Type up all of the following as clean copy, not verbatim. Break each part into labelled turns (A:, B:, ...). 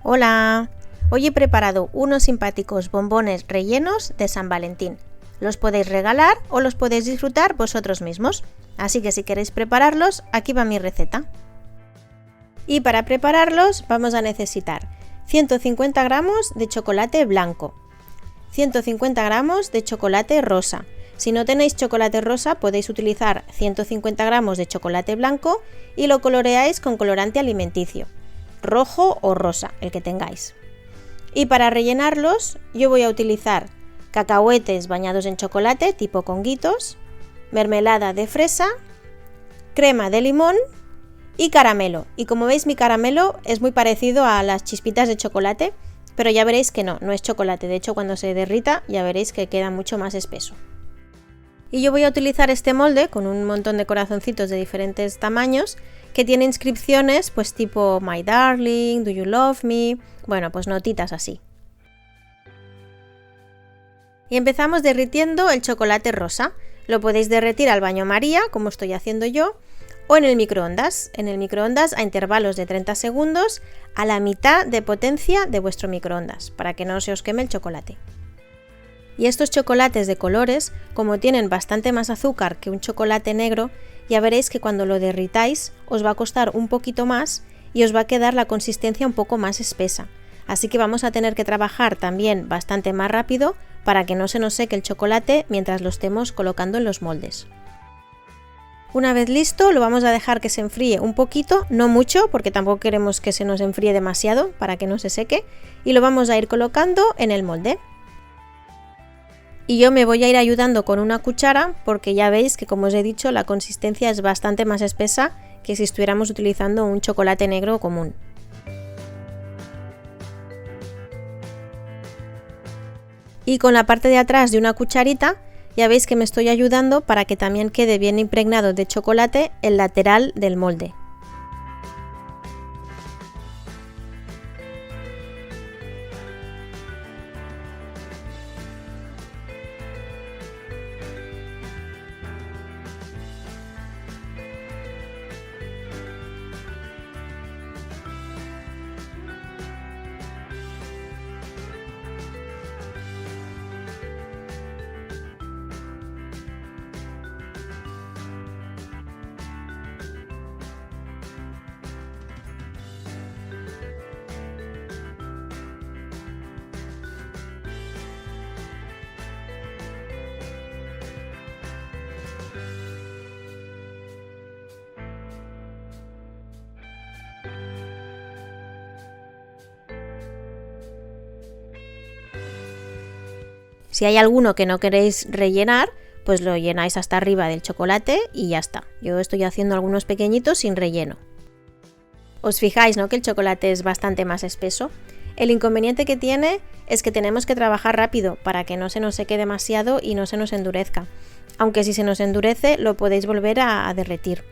A: Hola, hoy he preparado unos simpáticos bombones rellenos de San Valentín. Los podéis regalar o los podéis disfrutar vosotros mismos, así que si queréis prepararlos, aquí va mi receta. Y para prepararlos vamos a necesitar 150 gramos de chocolate blanco, 150 gramos de chocolate rosa. Si no tenéis chocolate rosa podéis utilizar 150 gramos de chocolate blanco y lo coloreáis con colorante alimenticio, rojo o rosa, el que tengáis. Y para rellenarlos yo voy a utilizar cacahuetes bañados en chocolate tipo conguitos, mermelada de fresa, crema de limón y caramelo. Y como veis mi caramelo es muy parecido a las chispitas de chocolate, pero ya veréis que no es chocolate. De hecho, cuando se derrita ya veréis que queda mucho más espeso. Y yo voy a utilizar este molde con un montón de corazoncitos de diferentes tamaños que tiene inscripciones pues tipo My Darling, Do You Love Me, bueno, pues notitas así. Y empezamos derritiendo el chocolate rosa. Lo podéis derretir al baño María, como estoy haciendo yo, o en el microondas. En el microondas a intervalos de 30 segundos a la mitad de potencia de vuestro microondas, para que no se os queme el chocolate. Y estos chocolates de colores, como tienen bastante más azúcar que un chocolate negro, ya veréis que cuando lo derritáis os va a costar un poquito más y os va a quedar la consistencia un poco más espesa. Así que vamos a tener que trabajar también bastante más rápido para que no se nos seque el chocolate mientras lo estemos colocando en los moldes. Una vez listo, lo vamos a dejar que se enfríe un poquito, no mucho, porque tampoco queremos que se nos enfríe demasiado para que no se seque, y lo vamos a ir colocando en el molde. Y yo me voy a ir ayudando con una cuchara porque ya veis que, como os he dicho, la consistencia es bastante más espesa que si estuviéramos utilizando un chocolate negro común. Y con la parte de atrás de una cucharita ya veis que me estoy ayudando para que también quede bien impregnado de chocolate el lateral del molde. Si hay alguno que no queréis rellenar, pues lo llenáis hasta arriba del chocolate y ya está. Yo estoy haciendo algunos pequeñitos sin relleno. Os fijáis, ¿no?, que el chocolate es bastante más espeso. El inconveniente que tiene es que tenemos que trabajar rápido para que no se nos seque demasiado y no se nos endurezca. Aunque si se nos endurece lo podéis volver a derretir.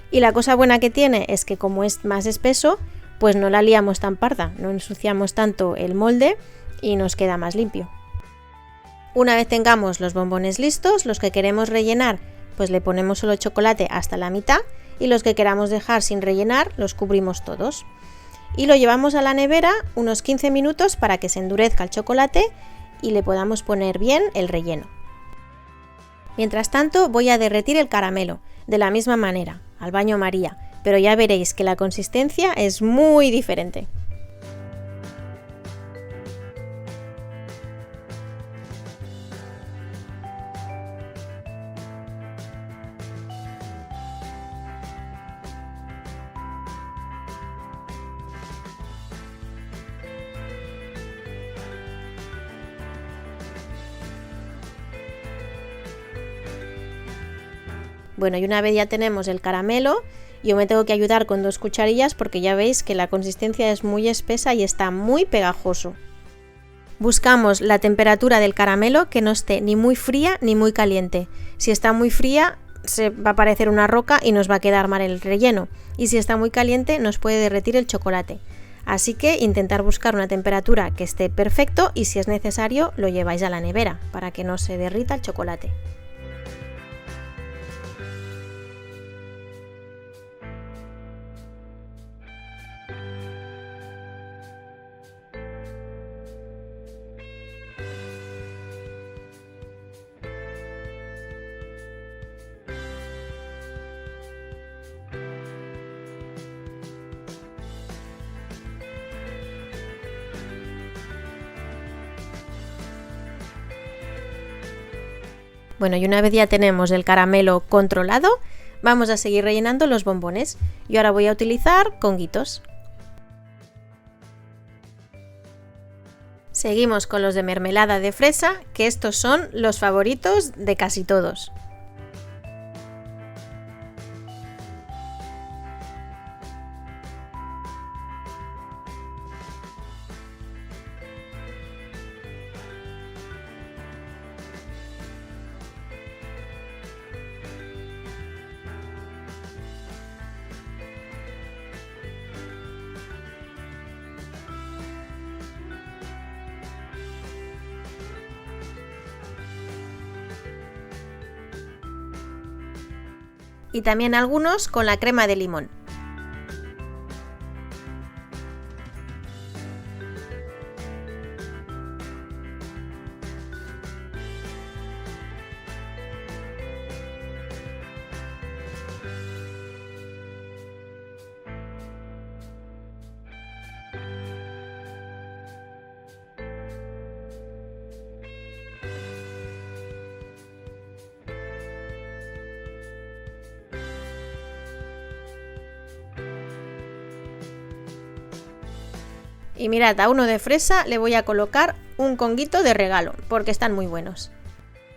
A: Y la cosa buena que tiene es que como es más espeso, pues no la liamos tan parda, no ensuciamos tanto el molde y nos queda más limpio. Una vez tengamos los bombones listos, los que queremos rellenar, pues le ponemos solo chocolate hasta la mitad y los que queramos dejar sin rellenar, los cubrimos todos. Y lo llevamos a la nevera unos 15 minutos para que se endurezca el chocolate y le podamos poner bien el relleno. Mientras tanto voy a derretir el caramelo, de la misma manera, al baño María, pero ya veréis que la consistencia es muy diferente. Bueno, y una vez ya tenemos el caramelo, yo me tengo que ayudar con 2 cucharillas porque ya veis que la consistencia es muy espesa y está muy pegajoso. Buscamos la temperatura del caramelo que no esté ni muy fría ni muy caliente. Si está muy fría se va a parecer una roca y nos va a quedar mal el relleno. Y si está muy caliente nos puede derretir el chocolate. Así que intentar buscar una temperatura que esté perfecto y si es necesario lo lleváis a la nevera para que no se derrita el chocolate. Bueno, y una vez ya tenemos el caramelo controlado, vamos a seguir rellenando los bombones. Yo ahora voy a utilizar conguitos. Seguimos con los de mermelada de fresa, que estos son los favoritos de casi todos. Y también algunos con la crema de limón. Y mirad, a uno de fresa le voy a colocar un conguito de regalo, porque están muy buenos.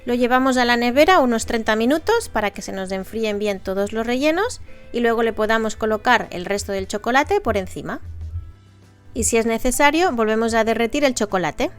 A: Lo llevamos a la nevera unos 30 minutos para que se nos enfríen bien todos los rellenos y luego le podamos colocar el resto del chocolate por encima. Y si es necesario, volvemos a derretir el chocolate.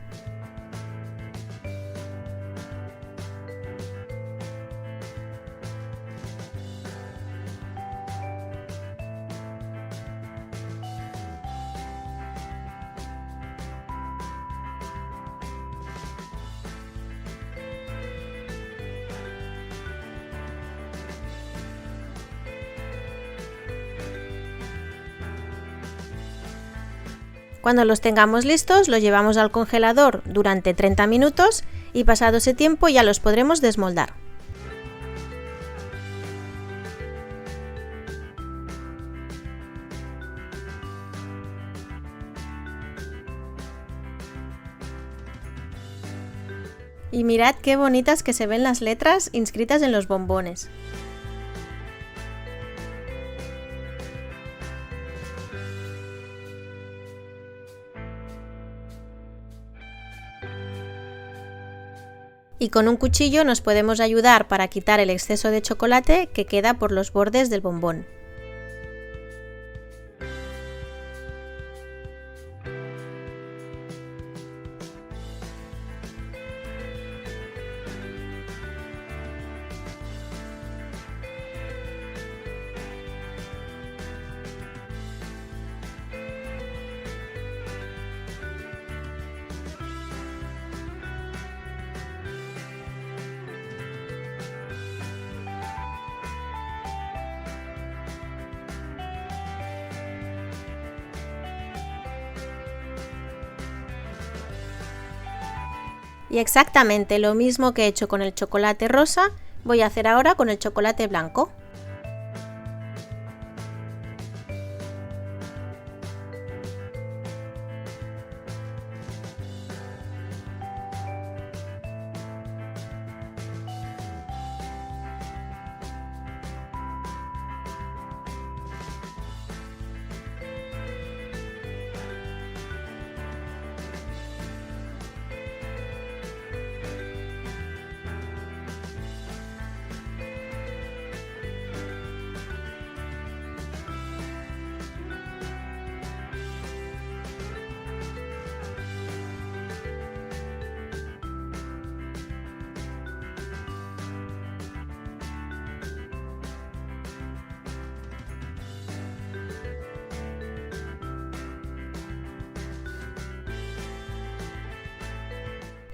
A: Cuando los tengamos listos, los llevamos al congelador durante 30 minutos y pasado ese tiempo ya los podremos desmoldar. Y mirad qué bonitas que se ven las letras inscritas en los bombones. Y con un cuchillo nos podemos ayudar para quitar el exceso de chocolate que queda por los bordes del bombón. Y exactamente lo mismo que he hecho con el chocolate rosa, voy a hacer ahora con el chocolate blanco.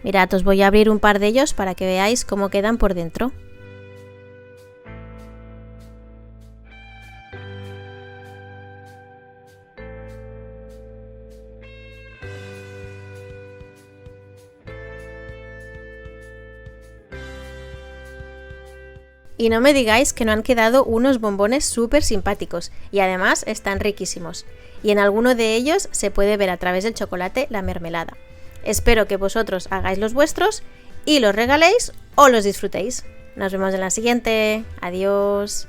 A: Mirad, os voy a abrir un par de ellos para que veáis cómo quedan por dentro. Y no me digáis que no han quedado unos bombones súper simpáticos y además están riquísimos. Y en alguno de ellos se puede ver a través del chocolate la mermelada. Espero que vosotros hagáis los vuestros y los regaléis o los disfrutéis. Nos vemos en la siguiente. Adiós.